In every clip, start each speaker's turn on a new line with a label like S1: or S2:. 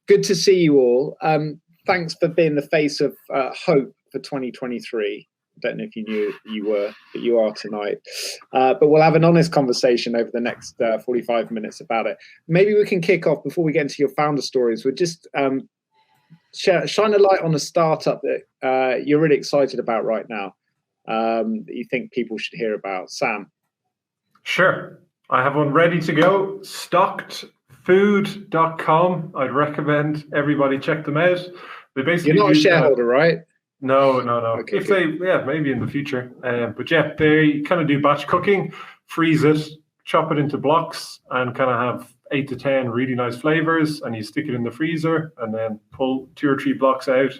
S1: Good to see you all. Thanks for being the face of hope for 2023. I don't know if you knew you were, but you are tonight. But we'll have an honest conversation over the next 45 minutes about it. Maybe we can kick off before we get into your founder stories. We'll just shine a light on a startup that you're really excited about right now, that you think people should hear about. Sam?
S2: Sure. I have one ready to go. StartUp.com. I'd recommend everybody check them out. They basically
S1: You're not a shareholder, right?
S2: No.
S1: Okay,
S2: if good. Maybe in the future. But yeah, they kind of do batch cooking, freeze it, chop it into blocks, and kind of have 8 to 10 really nice flavors. And you stick it in the freezer, and then pull 2 or 3 blocks out.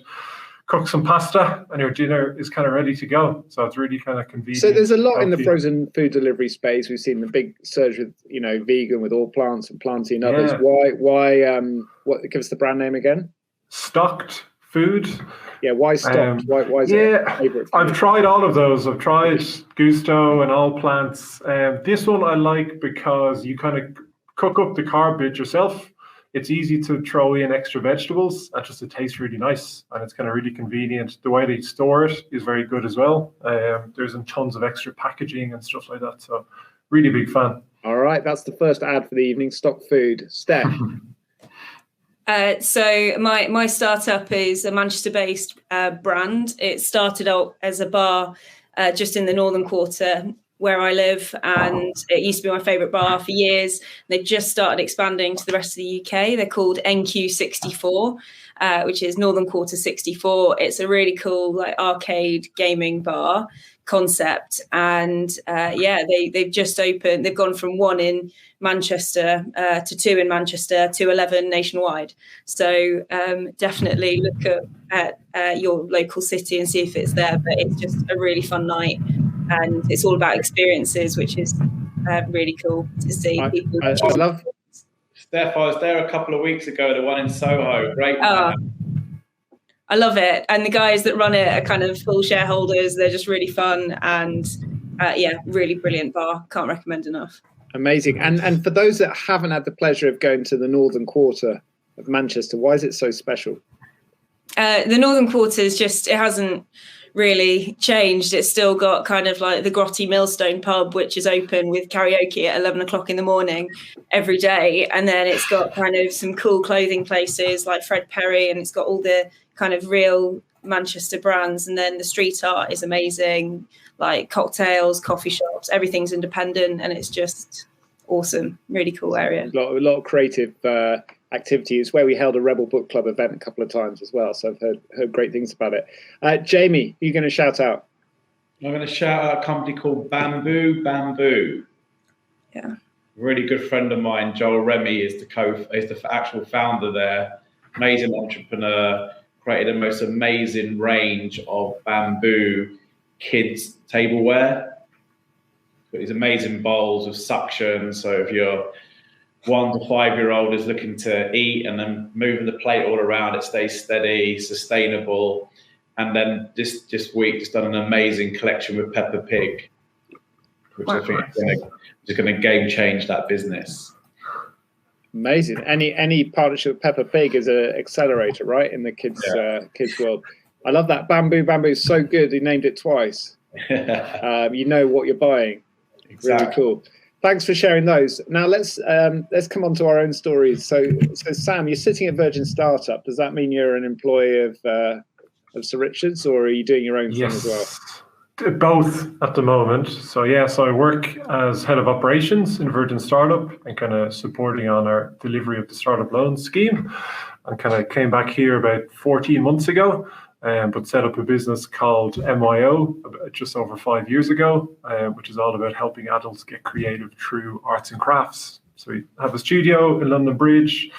S2: Cook some pasta, and your dinner is kind of ready to go. So it's really kind of convenient.
S1: So there's a lot in the frozen food delivery space. We've seen the big surge with, vegan with all plants and Planty and others. Yeah. Why? What? Give us the brand name again.
S2: Stocked Food.
S1: Yeah. Why Stocked? Why is it a favorite?
S2: I've tried all of those. I've tried Gusto and All Plants. This one I like because you kind of cook up the carb bit yourself. It's easy to throw in extra vegetables, and just it tastes really nice, and it's kind of really convenient. The way they store it is very good as well. There's tons of extra packaging and stuff like that, so really big fan.
S1: All right, that's the first ad for the evening. Stock Food. Steph?
S3: So my startup is a Manchester-based brand. It started out as a bar just in the Northern Quarter where I live, and it used to be my favourite bar for years. They just started expanding to the rest of the UK. They're called NQ64, which is Northern Quarter 64. It's a really cool arcade gaming bar concept, and they've just opened. They've gone from 1 in Manchester to 2 in Manchester to 11 nationwide. So definitely look at your local city and see if it's there. But it's just a really fun night. And it's all about experiences, which is really cool to see people.
S1: I love.
S4: Steph, I was there a couple of weeks ago, the one in Soho. Great.
S3: I love it. And the guys that run it are kind of full shareholders. They're just really fun. And really brilliant bar. Can't recommend enough.
S1: Amazing. And for those that haven't had the pleasure of going to the Northern Quarter of Manchester, why is it so special?
S3: The Northern Quarter is just, it hasn't really changed. It's still got kind of like the grotty Millstone pub, which is open with karaoke at 11 o'clock in the morning every day. And then it's got kind of some cool clothing places like Fred Perry, and it's got all the kind of real Manchester brands. And then the street art is amazing, like cocktails, coffee shops, everything's independent, and it's just awesome. Really cool area. A
S1: lot of creative activity. It's where we held a Rebel Book Club event a couple of times as well, so I've heard great things about it. Jamie, who are you going to shout out?
S4: I'm going to shout out a company called Bamboo.
S3: Yeah,
S4: a really good friend of mine, Joel Remy, is the actual founder there. Amazing entrepreneur, created the most amazing range of bamboo kids tableware. Got these amazing bowls with suction, so if you're 1 to 5-year-old is looking to eat and then moving the plate all around, it stays steady, sustainable. And then this week just done an amazing collection with Peppa Pig, which I think is going to game change that business.
S1: Amazing. Any partnership with Peppa Pig is an accelerator, right, in the kids world. I love that. Bamboo is so good. He named it twice. You know what you're buying.
S4: Exactly.
S1: Really cool. Thanks for sharing those. Now let's come on to our own stories. So Sam, you're sitting at Virgin Startup. Does that mean you're an employee of Sir Richard's, or are you doing your own thing as well?
S2: Both at the moment. So I work as head of operations in Virgin Startup and kind of supporting on our delivery of the startup loan scheme. And kind of came back here about 14 months ago. But set up a business called MYO just over 5 years ago, which is all about helping adults get creative through arts and crafts. So we have a studio in London Bridge,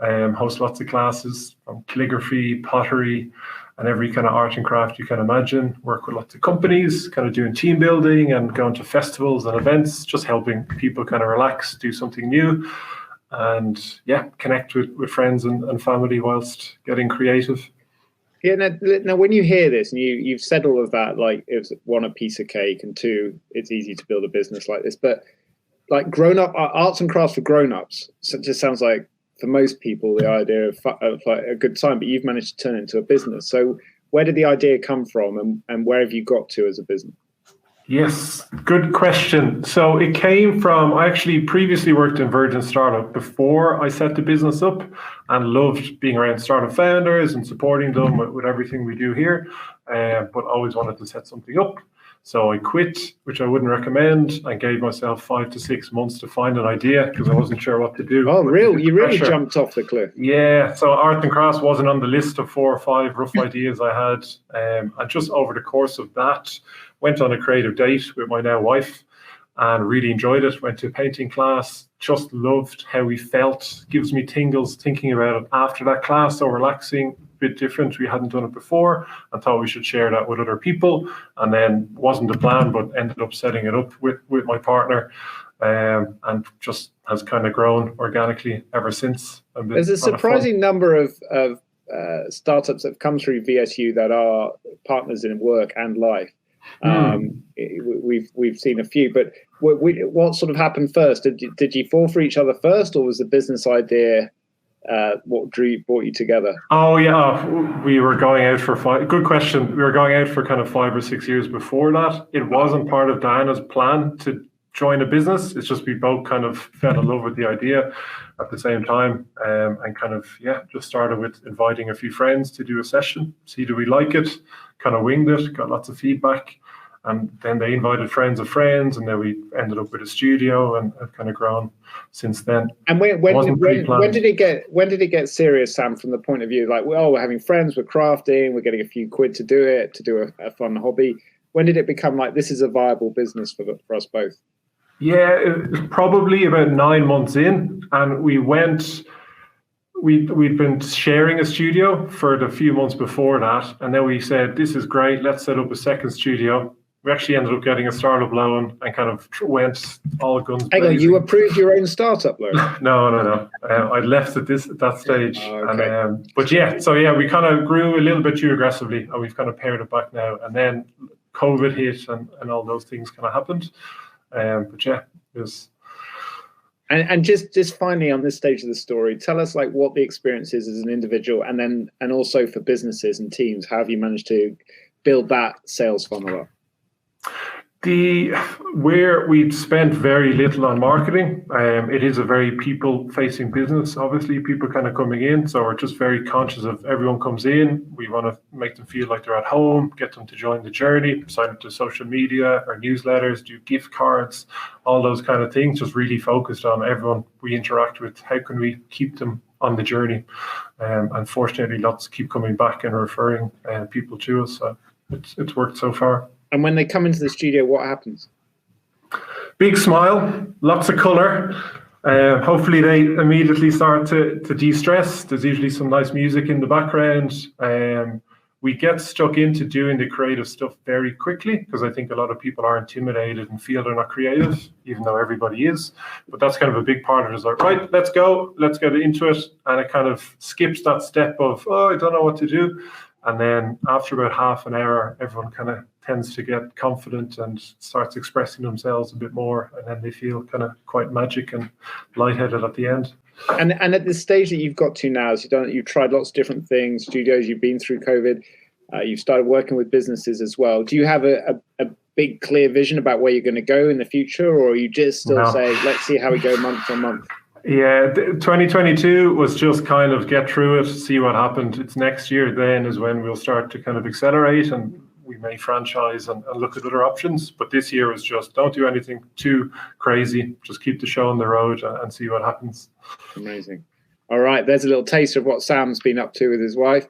S2: host lots of classes from calligraphy, pottery, and every kind of art and craft you can imagine. Work with lots of companies, kind of doing team building and going to festivals and events, just helping people kind of relax, do something new. and connect with friends and family whilst getting creative.
S1: Yeah. Now, when you hear this, and you've said all of that, like, it's one, a piece of cake, and two, it's easy to build a business like this. But like grown-up arts and crafts for grown-ups, so it just sounds like for most people the idea of like a good time. But you've managed to turn it into a business. So where did the idea come from, and where have you got to as a business?
S2: Yes, good question. So it came from, I actually previously worked in Virgin Startup before I set the business up, and loved being around startup founders and supporting them with everything we do here, but always wanted to set something up. So I quit, which I wouldn't recommend, and gave myself 5 to 6 months to find an idea because I wasn't sure what to do.
S1: Oh, really? You really jumped off the cliff?
S2: Yeah. So art and crafts wasn't on the list of 4 or 5 rough ideas I had. And just over the course of that, went on a creative date with my now wife and really enjoyed it. Went to a painting class, just loved how we felt. Gives me tingles thinking about it after that class. So relaxing, bit different. We hadn't done it before, and thought we should share that with other people. And then wasn't the plan, but ended up setting it up with my partner, and just has kind of grown organically ever since.
S1: There's a surprising number of startups that have come through VSU that are partners in work and life. We've seen a few, but what sort of happened first? Did you fall for each other first, or was the business idea what brought you together? Oh yeah,
S2: we were going out for good question. We were going out for kind of 5 or 6 years before that. It wasn't part of Diana's plan to join a business. It's just we both kind of fell in love with the idea at the same time, and kind of just started with inviting a few friends to do a session, see do we like it, kind of winged it, got lots of feedback. And then they invited friends of friends, and then we ended up with a studio, and have kind of grown since then. And when
S1: did it get serious, Sam? From the point of view, like, well, we're having friends, we're crafting, we're getting a few quid to do a fun hobby. When did it become like this is a viable business for us both?
S2: Yeah, it was probably about 9 months in, and we'd been sharing a studio for the few months before that, and then we said, this is great, let's set up a second studio. We actually ended up getting a startup loan and kind of went all guns blazing.
S1: Hang on, you approved your own startup loan?
S2: No. I'd left at that stage.
S1: Oh, okay.
S2: And, but we kind of grew a little bit too aggressively, and we've kind of pared it back now. And then COVID hit, and all those things kind of happened. It was.
S1: And just finally on this stage of the story, tell us like what the experience is as an individual, and also for businesses and teams. How have you managed to build that sales funnel up?
S2: Where we've spent very little on marketing, it is a very people-facing business. Obviously, people kind of coming in, so we're just very conscious of everyone comes in. We want to make them feel like they're at home, get them to join the journey, sign up to social media, our newsletters, do gift cards, all those kind of things. Just really focused on everyone we interact with. How can we keep them on the journey? Unfortunately, lots keep coming back and referring people to us. So it's worked so far.
S1: And when they come into the studio, what happens?
S2: Big smile, lots of colour. Hopefully they immediately start to de-stress. There's usually some nice music in the background. We get stuck into doing the creative stuff very quickly, because I think a lot of people are intimidated and feel they're not creative, even though everybody is. But that's kind of a big part of it. It's like, right, let's go, let's get into it. And it kind of skips that step of, I don't know what to do. And then after about half an hour, everyone kind of tends to get confident and starts expressing themselves a bit more. And then they feel kind of quite magic and lightheaded at the end.
S1: And at the stage that you've got to now, is you've tried lots of different things, studios, you've been through COVID, you've started working with businesses as well. Do you have a big, clear vision about where you're going to go in the future? Or are you just still saying, let's see how we go month on month?
S2: Yeah, 2022 was just kind of get through it, see what happened. It's next year then is when we'll start to kind of accelerate, and we may franchise and look at other options. But this year was just don't do anything too crazy. Just keep the show on the road and see what happens.
S1: Amazing. All right, there's a little taste of what Sam's been up to with his wife.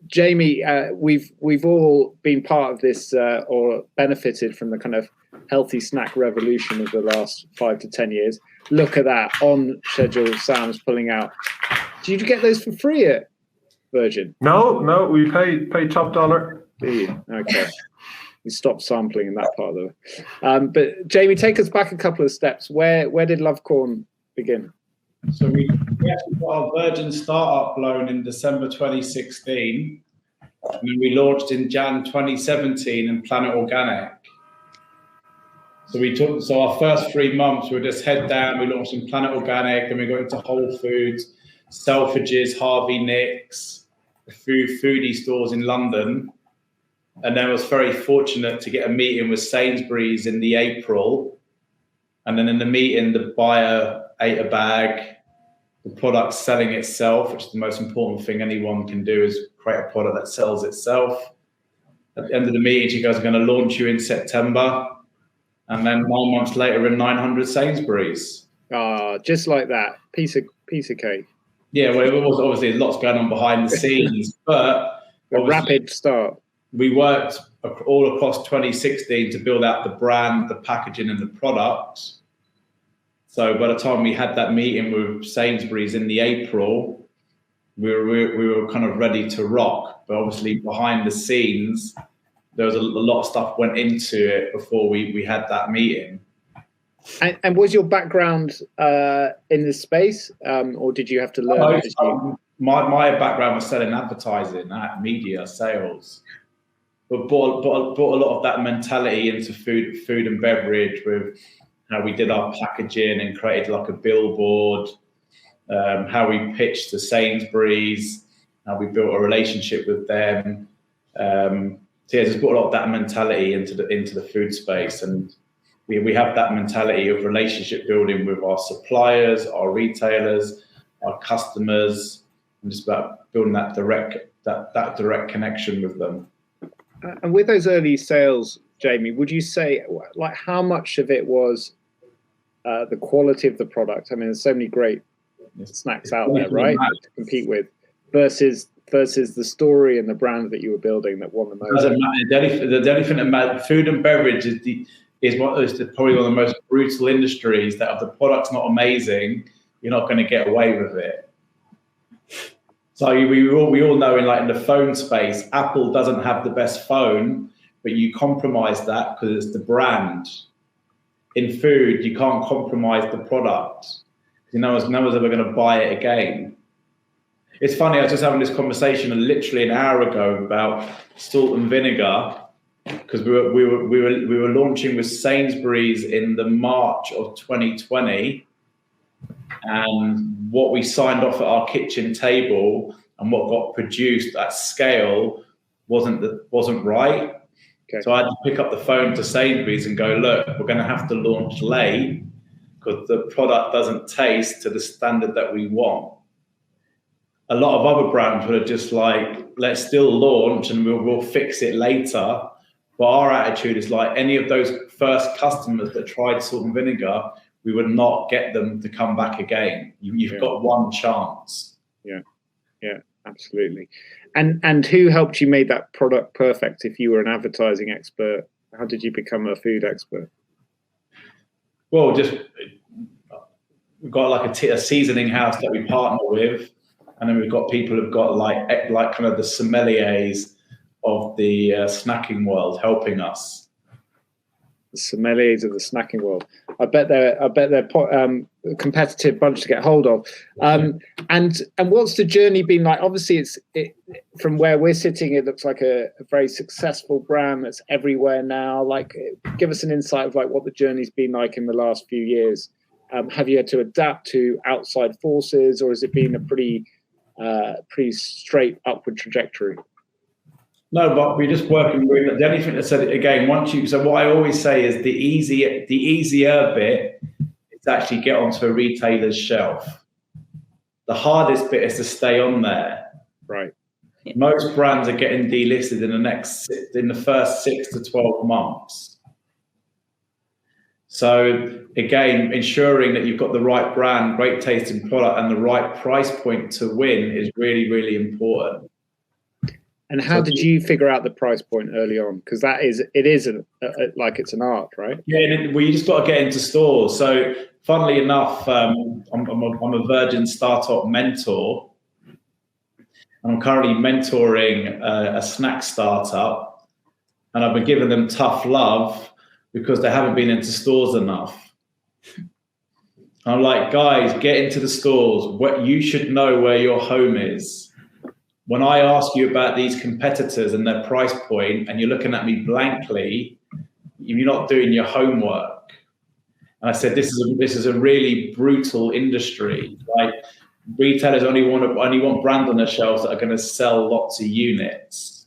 S1: Jamie, we've all been part of this or benefited from the kind of healthy snack revolution of the last 5 to 10 years. Look at that, on schedule, Sam's pulling out. Did you get those for free at Virgin?
S2: No, we paid top dollar.
S1: Do you? Okay. We stopped sampling in that part of it. But Jamie, take us back a couple of steps. Where did Lovecorn begin?
S4: So we actually got our Virgin Startup loan in December 2016, and then we launched in Jan 2017 in Planet Organic. So our first 3 months we were just head down. We launched in Planet Organic, and we got into Whole Foods, Selfridges, Harvey Nicks, foodie stores in London, and then I was very fortunate to get a meeting with Sainsbury's in the April, and then in the meeting the buyer ate a bag. The product's selling itself, which is the most important thing anyone can do, is create a product that sells itself. At the end of the meeting, she goes, "I'm going to launch you in September." And then 9 months later, in 900 Sainsbury's.
S1: Just like that, piece of cake.
S4: Yeah, well, it was obviously lots going on behind the scenes, but
S1: a rapid start.
S4: We worked all across 2016 to build out the brand, the packaging, and the product. So by the time we had that meeting with Sainsbury's in the April, we were kind of ready to rock. But obviously behind the scenes, there was a lot of stuff went into it before we had that meeting.
S1: And was your background in this space, or did you have to learn?
S4: My background was selling advertising, media, sales. But brought a lot of that mentality into food and beverage, with how we did our packaging and created like a billboard, how we pitched to Sainsbury's, how we built a relationship with them. So yeah, just brought a lot of that mentality into the food space, and we have that mentality of relationship building with our suppliers, our retailers, our customers, and just about building that direct connection with them.
S1: And with those early sales, Jamie, would you say like how much of it was the quality of the product? I mean, there's so many great snacks out there, right, to compete with, versus the story and the brand that you were building that won the most.
S4: Doesn't matter. The only thing that matters, food and beverage is probably one of the most brutal industries. That if the product's not amazing, you're not going to get away with it. So we all know in the phone space, Apple doesn't have the best phone, but you compromise that because it's the brand. In food, you can't compromise the product. No one's ever going to buy it again. It's funny, I was just having this conversation literally an hour ago about salt and vinegar, because we were launching with Sainsbury's in the March of 2020, and what we signed off at our kitchen table and what got produced at scale wasn't right. Okay. So I had to pick up the phone to Sainsbury's and go, "Look, we're going to have to launch late because the product doesn't taste to the standard that we want." A lot of other brands would have just like, "Let's still launch and we'll fix it later." But our attitude is like, any of those first customers that tried salt and vinegar, we would not get them to come back again. You've got one chance.
S1: Yeah, absolutely. And who helped you make that product perfect? If you were an advertising expert, how did you become a food expert?
S4: Well, we've got like a seasoning house that we partner with. And then we've got people who've got like kind of the sommeliers of the snacking world helping us.
S1: The sommeliers of the snacking world. I bet they're a competitive bunch to get hold of. And what's the journey been like? Obviously, from where we're sitting, it looks like a very successful brand that's everywhere now. Like, give us an insight of like what the journey's been like in the last few years. Have you had to adapt to outside forces, or has it been a pretty straight upward trajectory?
S4: No, but we're just working with the only thing that said it again. So what I always say is the easier bit is to actually get onto a retailer's shelf. The hardest bit is to stay on there.
S1: Right.
S4: Most brands are getting delisted in the first 6 to 12 months. So again, ensuring that you've got the right brand, great tasting product, and the right price point to win is really, really important.
S1: And how did you figure out the price point early on? Because it is like it's an art, right?
S4: Yeah, well, you just got to get into stores. So funnily enough, I'm a Virgin Startup mentor, and I'm currently mentoring a snack startup, and I've been giving them tough love because they haven't been into stores enough. I'm like, guys, get into the stores. What you should know where your home is. When I ask you about these competitors and their price point, and you're looking at me blankly, you're not doing your homework. And I said, this is a really brutal industry. Like, retailers only want brands on their shelves that are going to sell lots of units.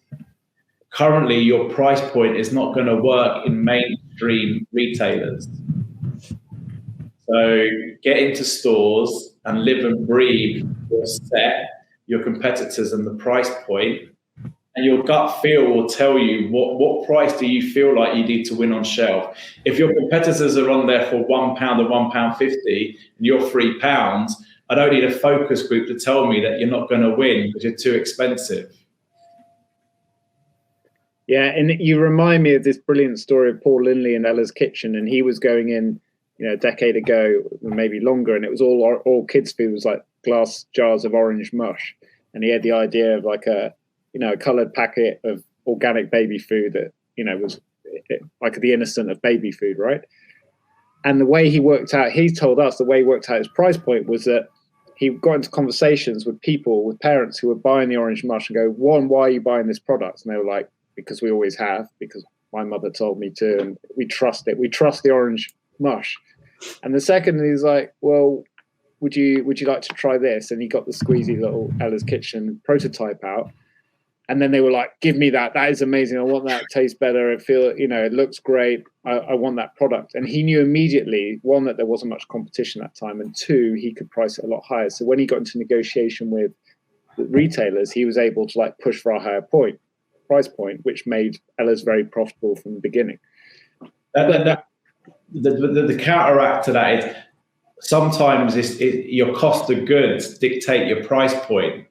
S4: Currently, your price point is not going to work in mainstream retailers. So get into stores and live and breathe your set, your competitors and the price point, and your gut feel will tell you what price do you feel like you need to win on shelf. If your competitors are on there for £1 or £1.50 and you're £3, I don't need a focus group to tell me that you're not going to win because you're too expensive.
S1: Yeah, and you remind me of this brilliant story of Paul Lindley in Ella's Kitchen, and he was going in, a decade ago, maybe longer, and it was all kids' food. It was like glass jars of orange mush, and he had the idea of like a coloured packet of organic baby food that was like the innocent of baby food, right? And the way he worked out, he told us the way he worked out his price point was that he got into conversations with parents who were buying the orange mush and go, one, why are you buying this product? And they were like, because we always have, because my mother told me to, and we trust it. We trust the orange mush. And the second, he's like, well, would you like to try this? And he got the squeezy little Ella's Kitchen prototype out. And then they were like, give me that. That is amazing. I want that. It tastes better. It looks great. I want that product. And he knew immediately, one, that there wasn't much competition at that time. And two, he could price it a lot higher. So when he got into negotiation with the retailers, he was able to like push for a higher price point, which made Ella's very profitable from the beginning.
S4: The counteract to that is sometimes your cost of goods dictate your price point.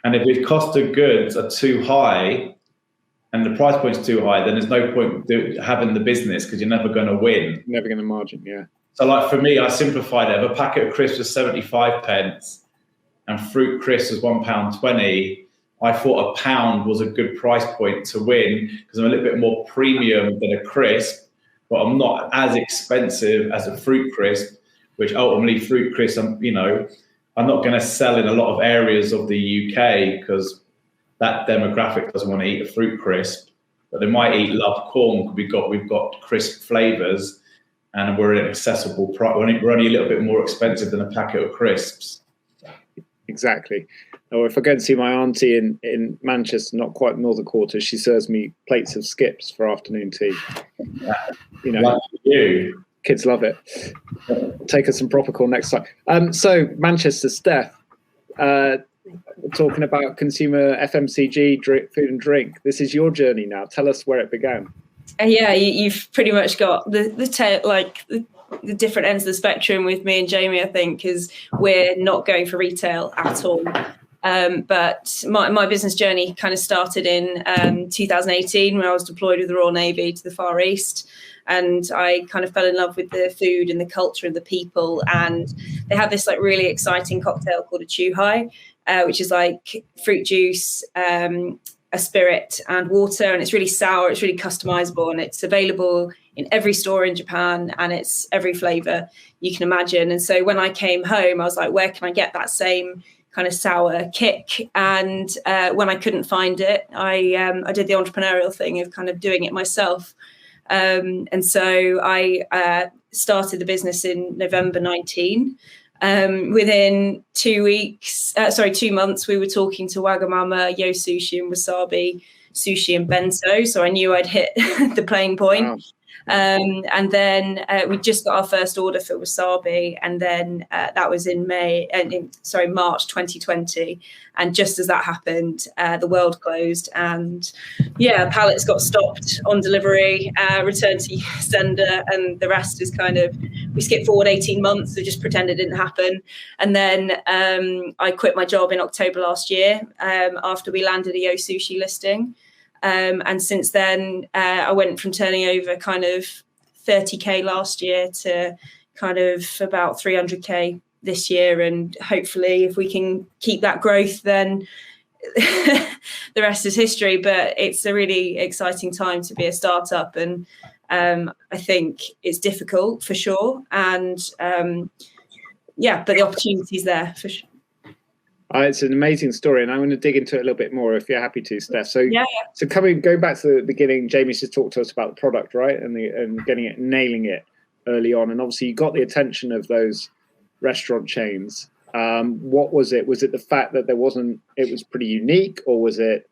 S4: And if your cost of goods are too high and the price point's too high, then there's no point having the business because you're never going to win.
S1: Never going to margin, yeah.
S4: So like for me, I simplified it. If a packet of crisps was 75 pence and fruit crisps was £1.20, I thought £1 was a good price point to win because I'm a little bit more premium than a crisp, but I'm not as expensive as a fruit crisp, which ultimately fruit crisps, I'm not going to sell in a lot of areas of the UK because that demographic doesn't want to eat a fruit crisp, but they might eat love corn because we've got crisp flavors and we're an accessible price. We're only a little bit more expensive than a packet of crisps.
S1: Exactly. Or if I go and see my auntie in Manchester, not quite Northern Quarter, she serves me plates of skips for afternoon tea.
S4: Like you.
S1: Kids love it. Take us some Propical next time. So Manchester, Steph, we're talking about consumer FMCG, food and drink. This is your journey now. Tell us where it began.
S3: Yeah, you've pretty much got the different ends of the spectrum with me and Jamie, I think, because we're not going for retail at all. But my business journey kind of started in 2018 when I was deployed with the Royal Navy to the Far East. And I kind of fell in love with the food and the culture and the people. And they have this like really exciting cocktail called a Chu Lo, which is like fruit juice, a spirit and water. And it's really sour. It's really customizable. And it's available in every store in Japan. And it's every flavor you can imagine. And so when I came home, I was like, where can I get that same kind of sour kick? And when I couldn't find it, I did the entrepreneurial thing of kind of doing it myself. And so I started the business in November 19. Within 2 months, we were talking to Wagamama, Yo Sushi and Wasabi Sushi and Bento. So I knew I'd hit the playing point. Wow. And then we just got our first order for wasabi, and then that was in March 2020. And just as that happened, the world closed, and pallets got stopped on delivery, returned to sender, and the rest is kind of, we skip forward 18 months, so just pretend it didn't happen. And then I quit my job in October last year after we landed a Yo Sushi listing. And since then, I went from turning over kind of 30k last year to kind of about 300k this year. And hopefully, if we can keep that growth, then the rest is history. But it's a really exciting time to be a startup. And I think it's difficult for sure. And but the opportunity's there for sure.
S1: It's an amazing story, and I'm going to dig into it a little bit more if you're happy to, Steph. So, going back to the beginning, Jamie's just talked to us about the product, right, and getting it, nailing it early on, and obviously you got the attention of those restaurant chains. What was it? Was it the fact that it was pretty unique, or was it,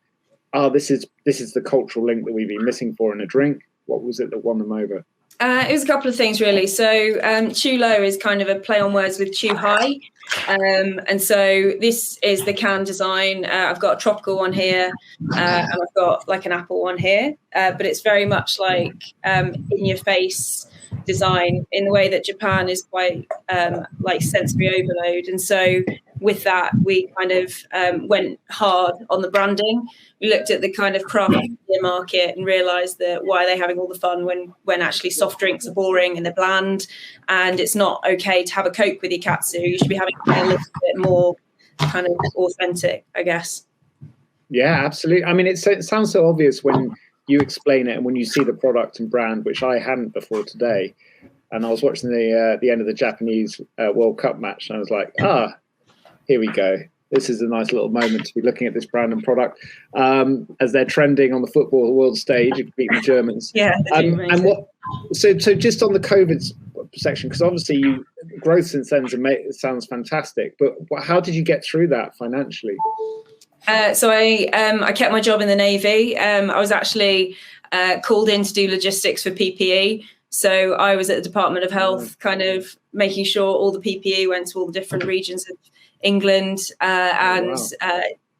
S1: this is the cultural link that we've been missing for in a drink? What was it that won them over?
S3: It was a couple of things, really. So Chu Lo is kind of a play on words with Chu High. And so this is the can design. I've got a tropical one here, and I've got like an apple one here. But it's very much like in your face design, in the way that Japan is quite like sensory overload. And so with that, we kind of went hard on the branding. We looked at the kind of craft beer market and realised that why are they having all the fun when actually soft drinks are boring and they're bland, and it's not okay to have a Coke with your katsu. You should be having a little bit more kind of authentic, I guess. Yeah,
S1: absolutely. I mean, it sounds so obvious when you explain it and when you see the product and brand, which I hadn't before today. And I was watching the end of the Japanese World Cup match, and I was like, here we go. This is a nice little moment to be looking at this brand and product as they're trending on the football world stage, beating the Germans. So just on the COVID section, because obviously growth since then sounds fantastic, but how did you get through that financially?
S3: So I kept my job in the Navy. I was actually called in to do logistics for PPE. So I was at the Department of Health, kind of making sure all the PPE went to all the different regions of England,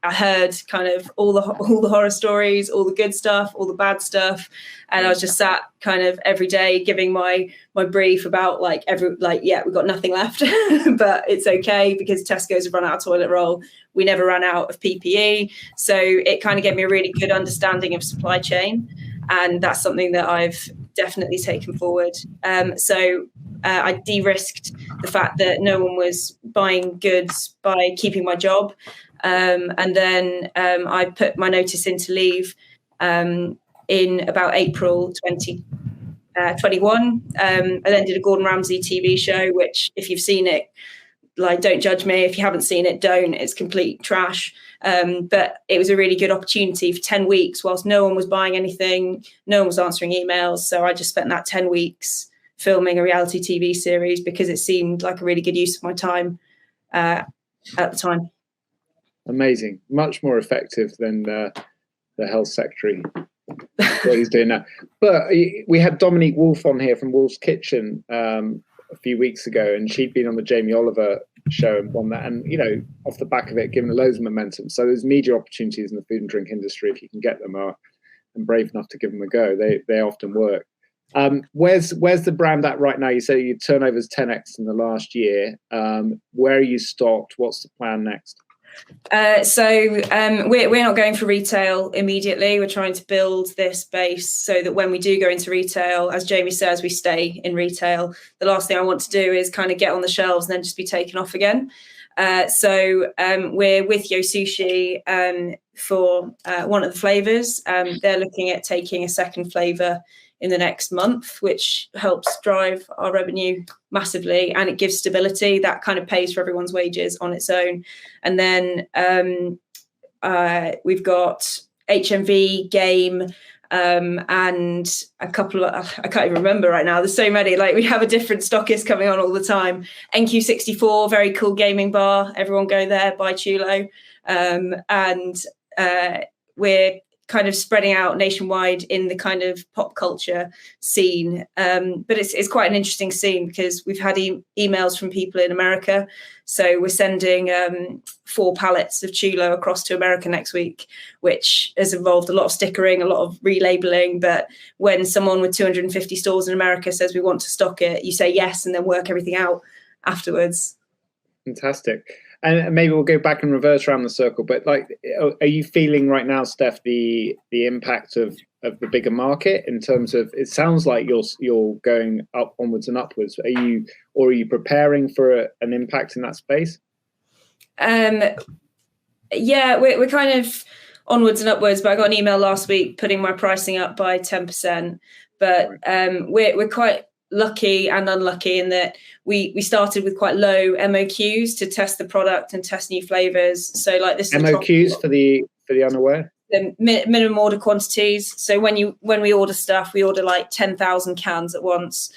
S3: I heard kind of all the horror stories, all the good stuff, all the bad stuff, and I was just sat kind of every day giving my brief about we've got nothing left, but it's okay because Tesco's have run out of toilet roll. We never ran out of PPE, so it kind of gave me a really good understanding of supply chain, and that's something that I've definitely taken forward. I de-risked the fact that no one was buying goods by keeping my job. And then I put my notice in to leave in about April 2021. I then did a Gordon Ramsay TV show, which if you've seen it, don't judge me. If you haven't seen it, don't. It's complete trash. But it was a really good opportunity for 10 weeks whilst no one was buying anything, no one was answering emails. So I just spent that 10 weeks filming a reality TV series because it seemed like a really good use of my time at the time.
S1: Amazing. Much more effective than the health secretary, what he's doing now. But we had Dominique Wolf on here from Wolf's Kitchen a few weeks ago, and she'd been on the Jamie Oliver show and won that, and off the back of it, given loads of momentum. So there's media opportunities in the food and drink industry if you can get them, and brave enough to give them a go. They often work. Where's the brand at right now? You say your turnover's 10x in the last year. Where are you stocked? What's the plan next?
S3: We're not going for retail immediately. We're trying to build this base so that when we do go into retail, as Jamie says, we stay in retail. The last thing I want to do is kind of get on the shelves and then just be taken off again. We're with Yo Sushi for one of the flavors. They're looking at taking a second flavor in the next month, which helps drive our revenue massively, and it gives stability that kind of pays for everyone's wages on its own. And then we've got HMV, Game, and a couple of, I can't even remember right now. There's so many, we have a different stockist coming on all the time. NQ64, very cool gaming bar. Everyone go there, buy Chu Lo. And we're kind of spreading out nationwide in the kind of pop culture scene. But it's quite an interesting scene because we've had emails from people in America. So we're sending 4 pallets of Chu Lo across to America next week, which has involved a lot of stickering, a lot of relabeling. But when someone with 250 stores in America says we want to stock it, you say yes and then work everything out afterwards.
S1: Fantastic. And maybe we'll go back and reverse around the circle, but are you feeling right now, Steph, the impact of the bigger market in terms of, it sounds like you're going up, onwards and upwards. Are you preparing for an impact in that space?
S3: Yeah, we're kind of onwards and upwards, but I got an email last week putting my pricing up by 10%. But we're quite lucky and unlucky in that we started with quite low MOQs to test the product and test new flavors. So like this
S1: MOQs for the unaware.
S3: The minimum order quantities. So when we order stuff, we order like 10,000 cans at once,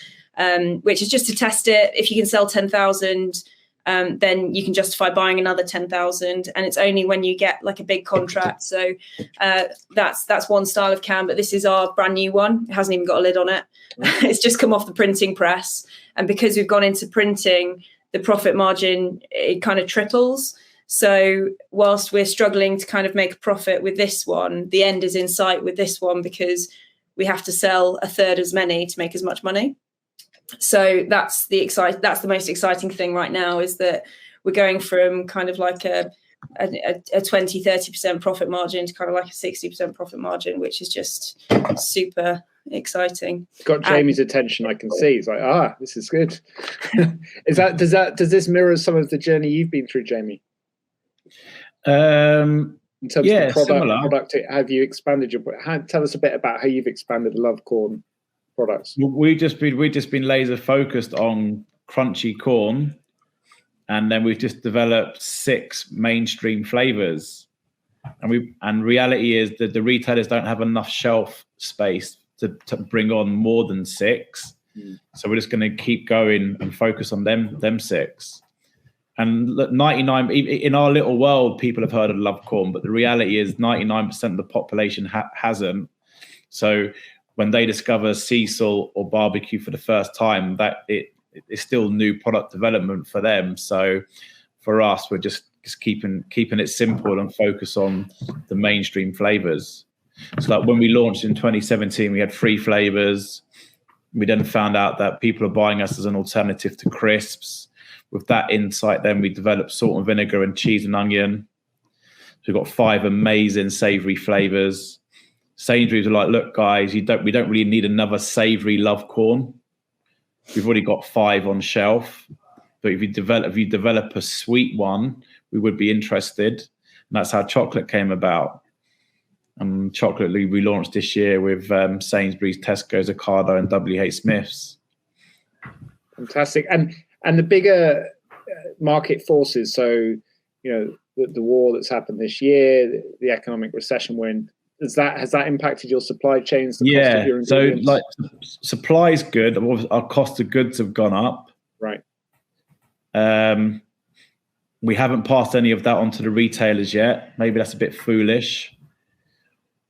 S3: which is just to test it. If you can sell 10,000, then you can justify buying another 10,000. And it's only when you get like a big contract. So that's one style of can, but this is our brand new one. It hasn't even got a lid on it. It's just come off the printing press. And because we've gone into printing, the profit margin, it kind of triples. So whilst we're struggling to kind of make a profit with this one, the end is in sight with this one because we have to sell a third as many to make as much money. So that's the most exciting thing right now, is that we're going from kind of like a 20-30% profit margin to kind of like a 60% profit margin, which is just super exciting.
S1: Got Jamie's attention, I can see. He's like, this is good. Does this mirror some of the journey you've been through, Jamie? In terms of the product, have you expanded tell us a bit about how you've expanded the Love Corn products.
S5: We've just been laser focused on crunchy corn, and then we've just developed 6 mainstream flavors. And reality is that the retailers don't have enough shelf space to bring on more than 6. So we're just going to keep going and focus on them 6. And look, 99 in our little world, people have heard of Love Corn, but the reality is 99% of the population hasn't. So when they discover Cecil or barbecue for the first time, that it's still new product development for them. So for us, we're just keeping it simple and focus on the mainstream flavors. So like when we launched in 2017, we had 3 flavors. We then found out that people are buying us as an alternative to crisps. With that insight, then we developed salt and vinegar and cheese and onion. So we've got 5 amazing savory flavors. Sainsbury's are like, look, guys, we don't really need another savory Love Corn. We've already got 5 on shelf. But if you develop a sweet one, we would be interested. And that's how chocolate came about. Chocolate we launched this year with Sainsbury's, Tesco's, Ocado, and WH Smith's.
S1: Fantastic. And the bigger market forces, so the war that's happened this year, the economic recession we're in, has that impacted your supply chains? The cost of your ingredients?
S5: So like supply is good. Our cost of goods have gone up.
S1: Right.
S5: We haven't passed any of that on to the retailers yet. Maybe that's a bit foolish,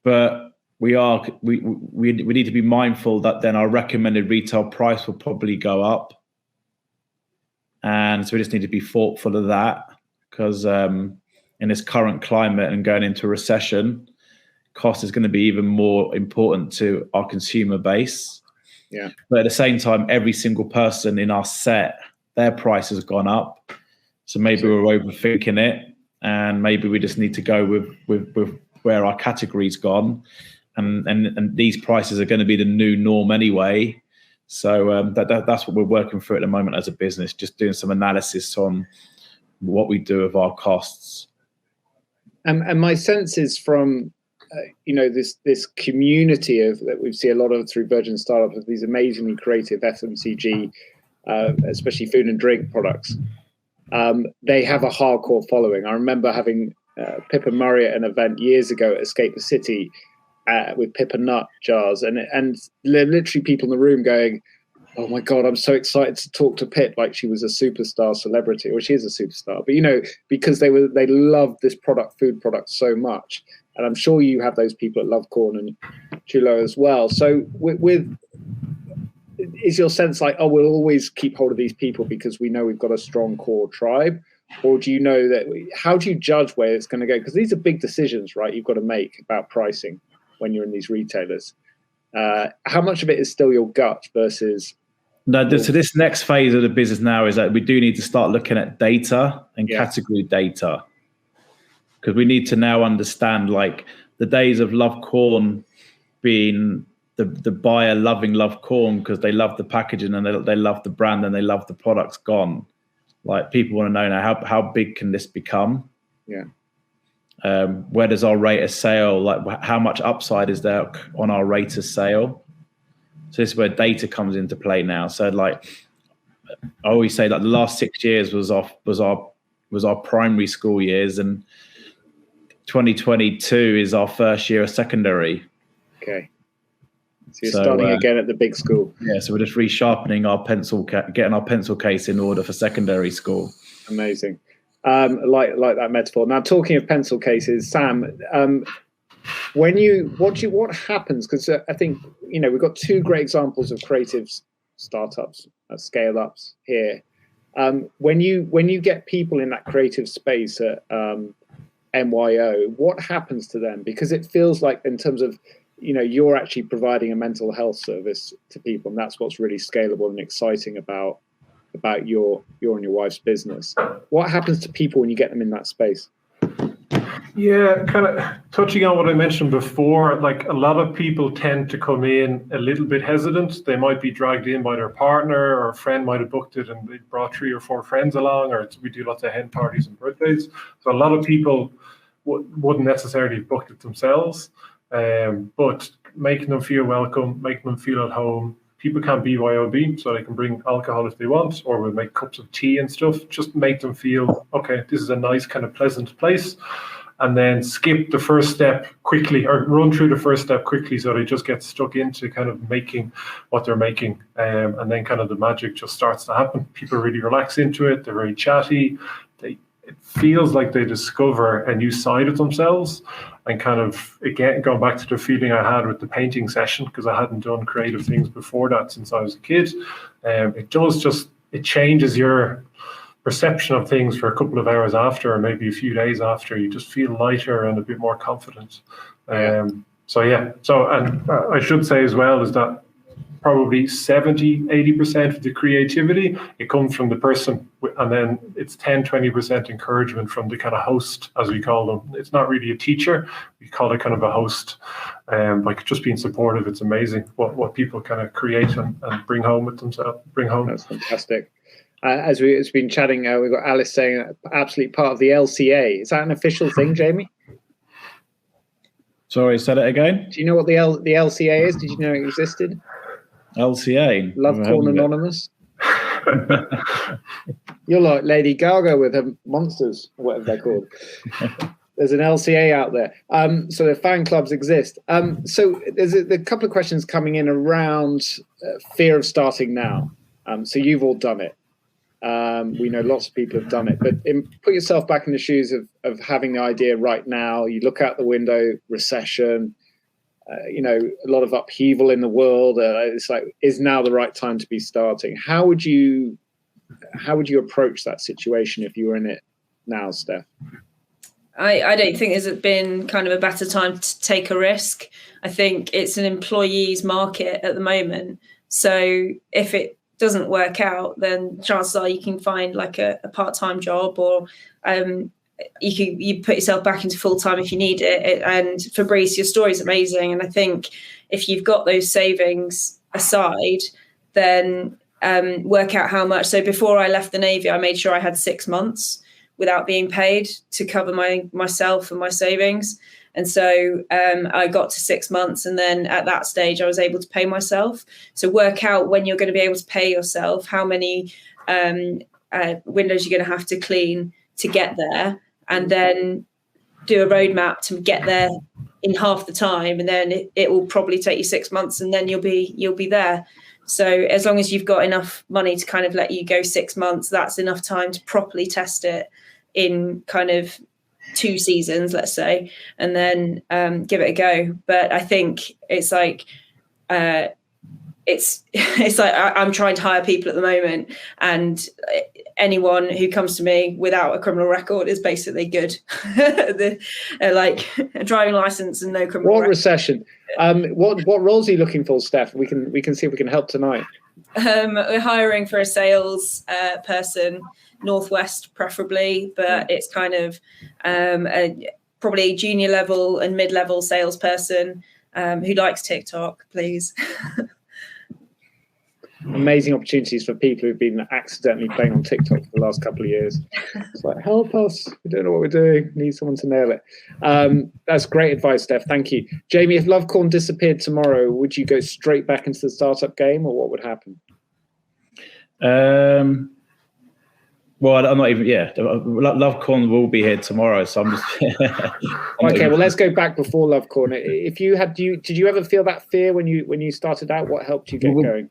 S5: but we need to be mindful that then our recommended retail price will probably go up. And so we just need to be thoughtful of that, because in this current climate and going into a recession, cost is going to be even more important to our consumer base.
S1: Yeah.
S5: But at the same time, every single person in our set, their price has gone up. So maybe we're overthinking it, and maybe we just need to go with where our category's gone. And these prices are going to be the new norm anyway. So that's what we're working through at the moment as a business, just doing some analysis on what we do with our costs.
S1: And my sense is from, this community that we see a lot of through Virgin Startup, of these amazingly creative FMCG, especially food and drink products. They have a hardcore following. I remember having Pip and Murray at an event years ago at Escape the City, with Pip and Nut jars, and literally people in the room going, "Oh my God, I'm so excited to talk to Pip like she was a superstar celebrity," or she is a superstar. But because they loved this food product so much, and I'm sure you have those people at Love Corn and Chu Lo as well. So is your sense like, oh, we'll always keep hold of these people because we know we've got a strong core tribe? Or do you know that? How do you judge where it's going to go? Because these are big decisions, right? You've got to make about pricing when you're in these retailers. How much of it is still your gut versus?
S5: No, so this next phase of the business now is that we do need to start looking at data and category data, because we need to now understand, like, the days of Love Corn being the buyer loving Love Corn because they love the packaging and they love the brand and they love the products gone. Like, people want to know now how big can this become?
S1: Yeah.
S5: Where does our rate of sale, like how much upside is there on our rate of sale? So this is where data comes into play now. So like I always say, like the last 6 years was our primary school years, and 2022 is our first year of secondary.
S1: Okay. So you're starting again at the big school.
S5: Yeah, so we're just resharpening our getting our pencil case in order for secondary school.
S1: Amazing. Like that metaphor. Now, talking of pencil cases, Sam, what happens? Because I think we've got two great examples of creative startups, scale ups here. When you get people in that creative space at MYO, what happens to them? Because it feels like, in terms of you're actually providing a mental health service to people, and that's what's really scalable and exciting about your and your wife's business. What happens to people when you get them in that space?
S2: Yeah, kind of touching on what I mentioned before, like a lot of people tend to come in a little bit hesitant. They might be dragged in by their partner, or a friend might have booked it and they brought 3 or 4 friends along, or we do lots of hen parties and birthdays. So a lot of people wouldn't necessarily have booked it themselves. But making them feel welcome, making them feel at home. People can BYOB, so they can bring alcohol if they want, or we'll make cups of tea and stuff. Just make them feel, okay, this is a nice kind of pleasant place. And then skip the first step quickly, or run through the first step quickly, so they just get stuck into kind of making what they're making. And then kind of the magic just starts to happen. People really relax into it. They're very chatty. It feels like they discover a new side of themselves, and kind of, again, going back to the feeling I had with the painting session, because I hadn't done creative things before that since I was a kid. It changes your perception of things for a couple of hours after, or maybe a few days after. You just feel lighter and a bit more confident. And I should say as well is that probably 70-80% of the creativity, it comes from the person, and then it's 10-20% encouragement from the kind of host, as we call them. It's not really a teacher, we call it kind of a host. Like just being supportive. It's amazing what people kind of create and bring home with themselves.
S1: That's fantastic. As we've been chatting, we've got Alice saying absolutely part of the LCA. Is that an official thing, Jamie?
S5: Sorry, say that again.
S1: Do you know what the LCA is? Did you know it existed?
S5: LCA.
S1: Love Corn Anonymous. You're like Lady Gaga with her monsters, or whatever they're called. There's an LCA out there. So the fan clubs exist. So there's a couple of questions coming in around fear of starting now. So you've all done it. We know lots of people have done it, but put yourself back in the shoes of having the idea right now. You look out the window, recession, a lot of upheaval in the world. It's like, is now the right time to be starting? How would you approach that situation if you were in it now, Steph?
S3: I don't think there's been kind of a better time to take a risk. I think it's an employee's market at the moment. So if it doesn't work out, then chances are you can find like a part-time job, or you put yourself back into full-time if you need it. And Fabrice, your story is amazing. And I think if you've got those savings aside, then work out how much. So before I left the Navy, I made sure I had 6 months without being paid to cover myself and my savings. And so I got to 6 months, and then at that stage I was able to pay myself. So work out when you're going to be able to pay yourself, how many windows you're going to have to clean to get there, and then do a roadmap to get there in half the time. And then it will probably take you 6 months, and then you'll be there. So as long as you've got enough money to kind of let you go 6 months, that's enough time to properly test it in kind of 2 seasons, let's say, and then give it a go. But I think it's like it's like I'm trying to hire people at the moment, and anyone who comes to me without a criminal record is basically good. Like a driving license and no criminal record.
S1: Recession? What roles are you looking for, Steph? We can see if we can help tonight.
S3: We're hiring for a sales person, Northwest preferably, but it's kind of probably junior level and mid-level salesperson who likes TikTok, please.
S1: amazing opportunities for people who've been accidentally playing on TikTok for the last couple of years. It's like, help us, we don't know what we're doing, need someone to nail it. That's great advice, Steph, thank you. Jamie, if Love Corn disappeared tomorrow, would you go straight back into the startup game, or what would happen?
S5: Well, I'm not even. Yeah, Love Corn will be here tomorrow, so I'm just.
S1: Okay, well, let's go back before Love Corn. If you had, did you ever feel that fear when you started out? What helped you get going?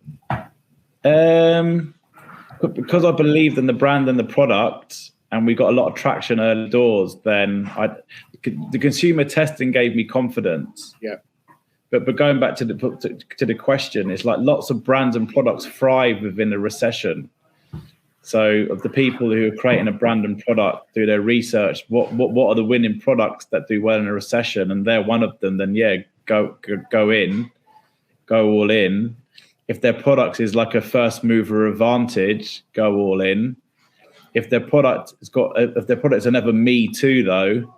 S5: Because I believed in the brand and the product, and we got a lot of traction early doors. Then the consumer testing gave me confidence.
S1: Yeah.
S5: But going back to the question, it's like lots of brands and products thrive within a recession. So of the people who are creating a brand and product, do their research, what are the winning products that do well in a recession? And they're one of them, then yeah, go all in. If their product is like a first mover advantage, go all in. If their product is never me too though,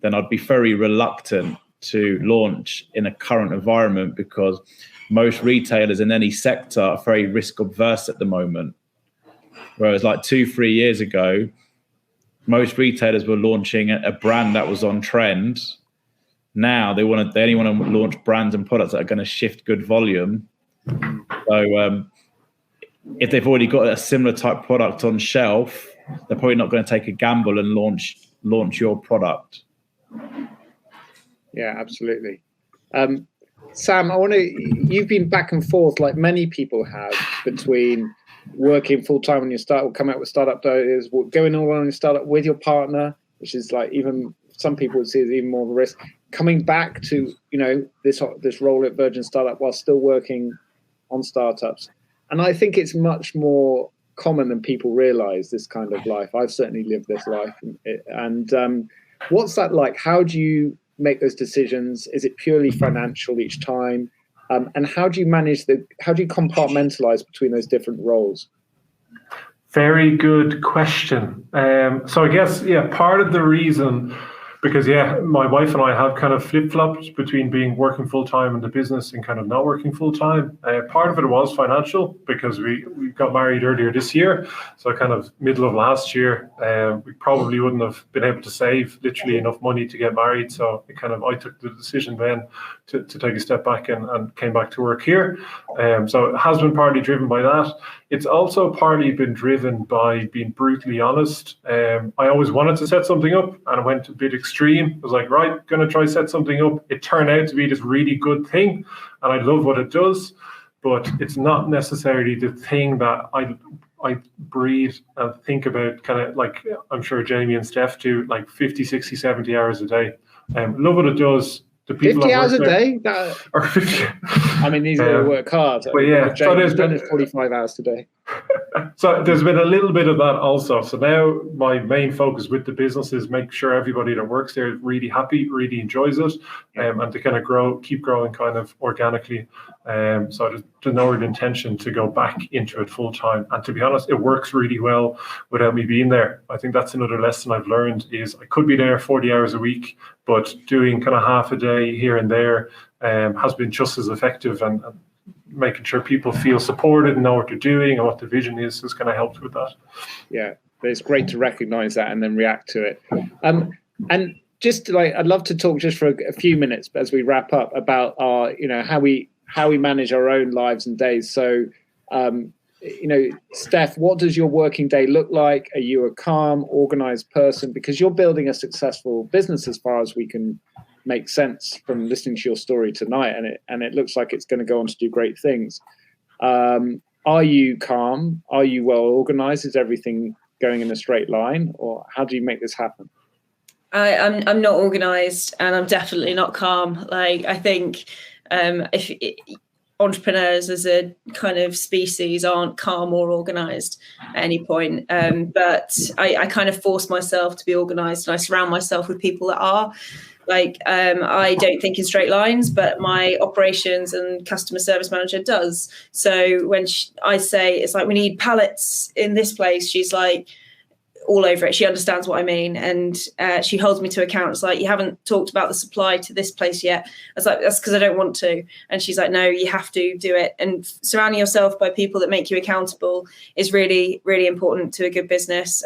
S5: then I'd be very reluctant to launch in a current environment, because most retailers in any sector are very risk averse at the moment. Whereas like 2-3 years ago, most retailers were launching a brand that was on trend. Now they only want to launch brands and products that are going to shift good volume. So if they've already got a similar type product on shelf, they're probably not going to take a gamble and launch your product.
S1: Yeah, absolutely. Sam, you've been back and forth like many people have between working full time when you come out with startup ideas, going all on your startup with your partner, which is like, even some people would see as even more of a risk, coming back to this role at Virgin Startup while still working on startups. And I think it's much more common than people realize, this kind of life. I've certainly lived this life. And what's that like? How do you make those decisions? Is it purely financial each time? And how do you compartmentalize between those different roles?
S2: Very good question. So I guess, part of the reason, because my wife and I have kind of flip-flopped between working full-time in the business and kind of not working full-time. Part of it was financial, because we got married earlier this year. So kind of middle of last year, we probably wouldn't have been able to save literally enough money to get married. So I took the decision then to take a step back and came back to work here. So it has been partly driven by that. It's also partly been driven by being brutally honest. I always wanted to set something up, and I went a bit extreme. I was like, right, going to try set something up. It turned out to be this really good thing, and I love what it does, but it's not necessarily the thing that I breathe and think about, kind of like I'm sure Jamie and Steph do, like 50, 60, 70 hours a day. Love what it does. The people
S1: 50 hours a day?
S2: Or 50.
S1: I mean, these guys work hard.
S2: But yeah,
S1: Jamie's done it 45 hours today.
S2: So there's been a little bit of that also. So now my main focus with the business is make sure everybody that works there is really happy, really enjoys it, and to kind of keep growing kind of organically. So there's no real intention to go back into it full time. And to be honest, it works really well without me being there. I think that's another lesson I've learned, is I could be there 40 hours a week, but doing kind of half a day here and there has been just as effective, and making sure people feel supported and know what they're doing and what the vision is kind of helped with that.
S1: Yeah, but it's great to recognize that and then react to it. And just I'd love to talk just for a few minutes as we wrap up about our, how we manage our own lives and days. So, Steph, what does your working day look like? Are you a calm, organized person? Because you're building a successful business as far as we can make sense from listening to your story tonight, and it looks like it's going to go on to do great things. Are you calm? Are you well organized? Is everything going in a straight line, or how do you make this happen?
S3: I'm not organized, and I'm definitely not calm. Like, I think entrepreneurs as a kind of species aren't calm or organized at any point. But I kind of force myself to be organized, and I surround myself with people that are. Like, I don't think in straight lines, but my operations and customer service manager does. So when I say, it's like, we need pallets in this place, she's like, all over it. She understands what I mean, and she holds me to account. It's like, you haven't talked about the supply to this place yet. I was like, that's because I don't want to. And she's like, no, you have to do it. And surrounding yourself by people that make you accountable is really, really important to a good business.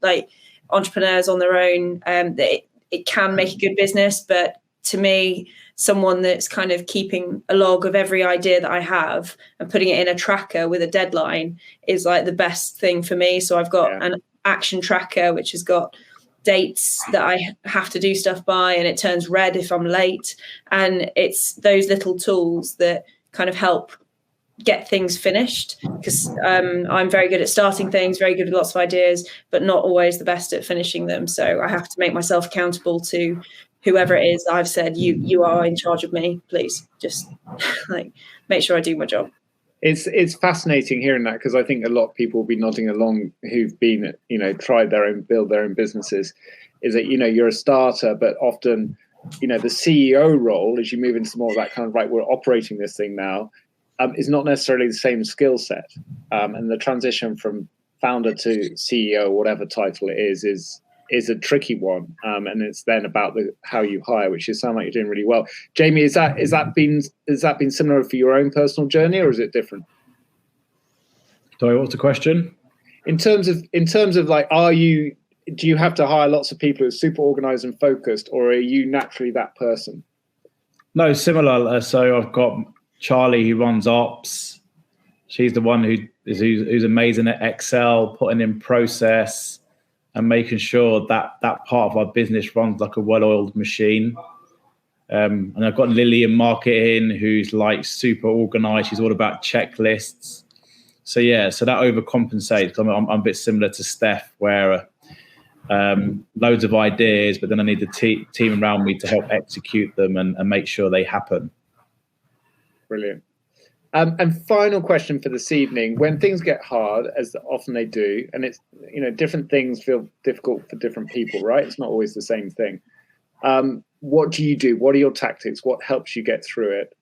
S3: Like entrepreneurs on their own, it can make a good business, but to me, someone that's kind of keeping a log of every idea that I have and putting it in a tracker with a deadline is like the best thing for me. So I've got an action tracker, which has got dates that I have to do stuff by, and it turns red if I'm late. And it's those little tools that kind of help get things finished, because I'm very good at starting things, very good with lots of ideas, but not always the best at finishing them. So I have to make myself accountable to whoever it is I've said, you are in charge of me, please just like make sure I do my job.
S1: It's fascinating hearing that, because I think a lot of people will be nodding along who've been, tried build their own businesses, is that, you're a starter, but often, the CEO role, as you move into more of that kind of, right, we're operating this thing now, is not necessarily the same skill set. And the transition from founder to CEO, whatever title it is a tricky one, and it's then about how you hire, which you sound like you're doing really well. Jamie, has that been similar for your own personal journey, or is it different?
S5: Sorry, what's the question? In terms
S1: of like, do you have to hire lots of people who are super organized and focused, or are you naturally that person?
S5: No, similar. So I've got Charlie, who runs ops. She's the one who's amazing at Excel, putting in process and making sure that part of our business runs like a well-oiled machine. And I've got Lily in marketing, who's like super organized. She's all about checklists. So that overcompensates. I'm a bit similar to Steph, where loads of ideas, but then I need the team around me to help execute them and make sure they happen.
S1: Brilliant. And final question for this evening: when things get hard, as often they do, and it's different things feel difficult for different people, right? It's not always the same thing. What do you do? What are your tactics? What helps you get through it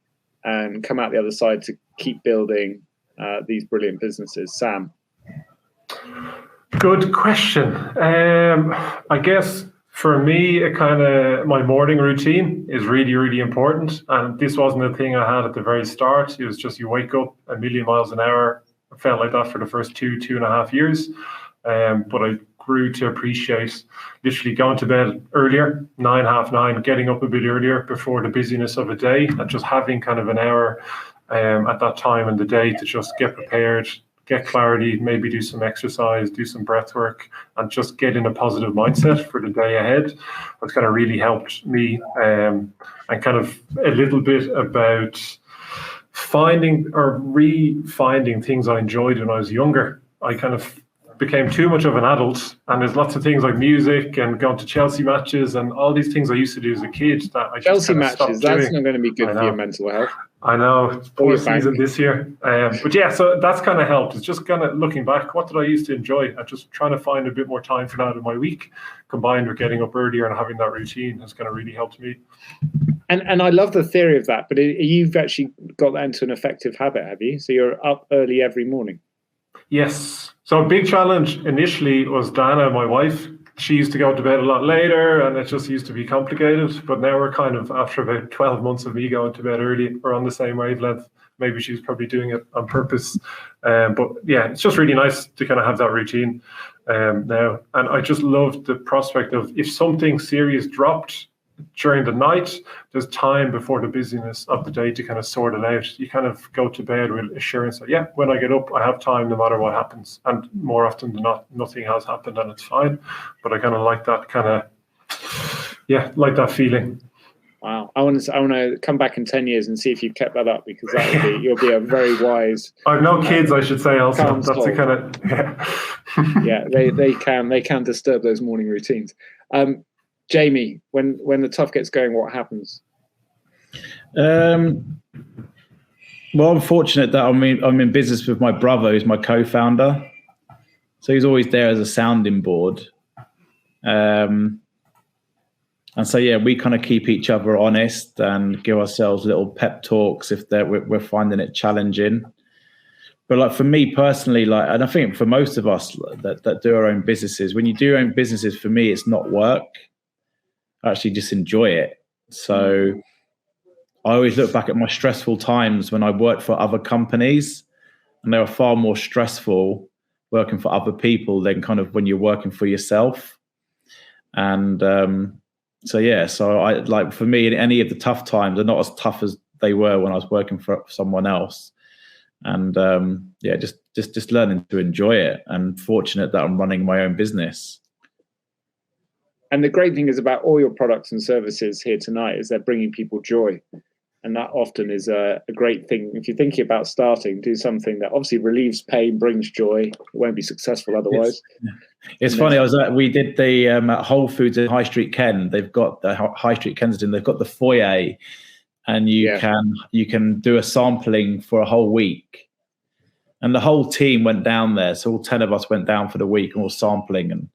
S1: and come out the other side to keep building these brilliant businesses? Sam.
S2: Good question. I guess for me, my morning routine is really, really important. And this wasn't a thing I had at the very start. It was just, you wake up a million miles an hour. I felt like that for the first 2.5 years. But I grew to appreciate literally going to bed earlier, 9, half 9, getting up a bit earlier before the busyness of a day, and just having kind of an hour at that time in the day to just get prepared, get clarity, maybe do some exercise, do some breath work, and just get in a positive mindset for the day ahead. That's kind of really helped me, and kind of a little bit about finding or re-finding things I enjoyed when I was younger. I kind of became too much of an adult, and there's lots of things like music and going to Chelsea matches and all these things I used to do as a kid that I just
S1: Chelsea matches, that's
S2: doing.
S1: not going to be good for your mental health.
S2: I know, it's poor season this year. But yeah, so that's kind of helped. It's just kind of looking back, what did I used to enjoy? I'm just trying to find a bit more time for that in my week, combined with getting up earlier and having that routine has kind of really helped me.
S1: And I love the theory of that, but you've actually got that into an effective habit, have you? So you're up early every morning.
S2: Yes. So a big challenge initially was Dana, my wife. She used to go to bed a lot later, and it just used to be complicated. But now we're kind of, after about 12 months of me going to bed early, we're on the same wavelength. Maybe she's probably doing it on purpose. But yeah, it's just really nice to kind of have that routine now. And I just love the prospect of, if something serious dropped during the night, there's time before the busyness of the day to kind of sort it out. You kind of go to bed with assurance that, yeah, when I get up, I have time no matter what happens. And more often than not, nothing has happened and it's fine. But I kind of like that like that feeling.
S1: Wow. I want to come back in 10 years and see if you've kept that up, because you'll be a very wise.
S2: I've no kids, I should say also. That's a kind of,
S1: yeah, they can disturb those morning routines. Jamie, when the tough gets going, what happens?
S5: Well, I'm fortunate that I'm in business with my brother, who's my co-founder. So he's always there as a sounding board. And so, yeah, we kind of keep each other honest and give ourselves little pep talks if we're finding it challenging. but like for me personally, like, and I think for most of us that do our own businesses, when you do your own businesses, for me, it's not work. I actually just enjoy it. So I always look back at my stressful times when I worked for other companies, and they were far more stressful working for other people than kind of when you're working for yourself. And so I like, for me, any of the tough times are not as tough as they were when I was working for someone else. And just learning to enjoy it, and fortunate that I'm running my own business.
S1: And the great thing is about all your products and services here tonight is they're bringing people joy. And that often is a great thing. If you're thinking about starting, do something that obviously relieves pain, brings joy. It won't be successful otherwise.
S5: It's funny. We did the at Whole Foods in High Street Ken. They've got the High Street Kensington. They've got the foyer, and you can do a sampling for a whole week. And the whole team went down there. So all 10 of us went down for the week and were sampling. And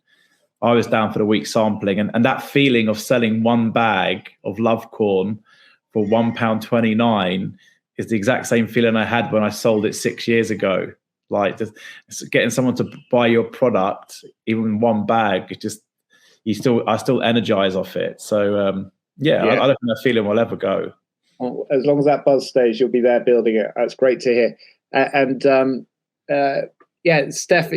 S5: I was down for the week sampling. And that feeling of selling one bag of love corn for £1.29 is the exact same feeling I had when I sold it 6 years ago. Like, just getting someone to buy your product, even one bag, it just, I still energize off it. So I don't think that feeling will ever go.
S1: Well, as long as that buzz stays, you'll be there building it. That's great to hear. Steph,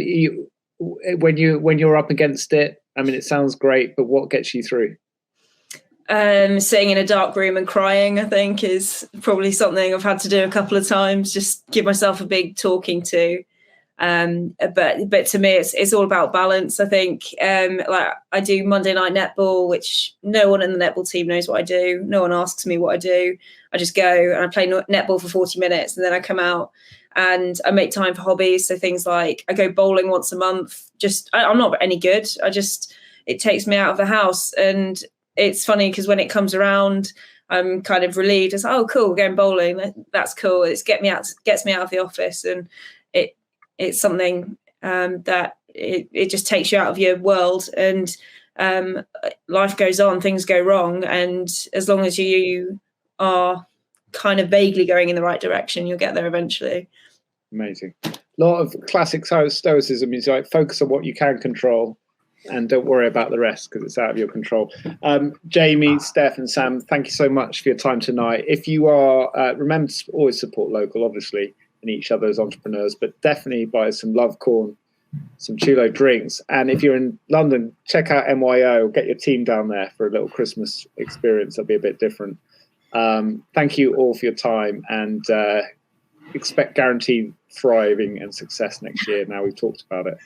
S1: when you're up against it, I mean, it sounds great, but what gets you through?
S3: Sitting in a dark room and crying, I think, is probably something I've had to do a couple of times. Just give myself a big talking to. But to me, it's all about balance. I think, like, I do Monday night netball, which no one in the netball team knows what I do. No one asks me what I do. I just go and I play netball for 40 minutes, and then I come out and I make time for hobbies. So things like I go bowling once a month. I'm not any good. It takes me out of the house. And it's funny because when it comes around, I'm kind of relieved. It's like, oh, cool, we're going bowling. That's cool. Gets me out of the office, and it's something that it just takes you out of your world, and life goes on, things go wrong. And as long as you are kind of vaguely going in the right direction, you'll get there eventually.
S1: Amazing. A lot of classic stoicism is like, focus on what you can control and don't worry about the rest because it's out of your control. Jamie, Steph and Sam, thank you so much for your time tonight. If you are, remember to always support local, obviously, and each other as entrepreneurs, but definitely buy some love corn, some Chu Lo Drinks. And if you're in London, check out MYO, get your team down there for a little Christmas experience. That'll be a bit different. Thank you all for your time, and expect guaranteed thriving and success next year. Now we've talked about it.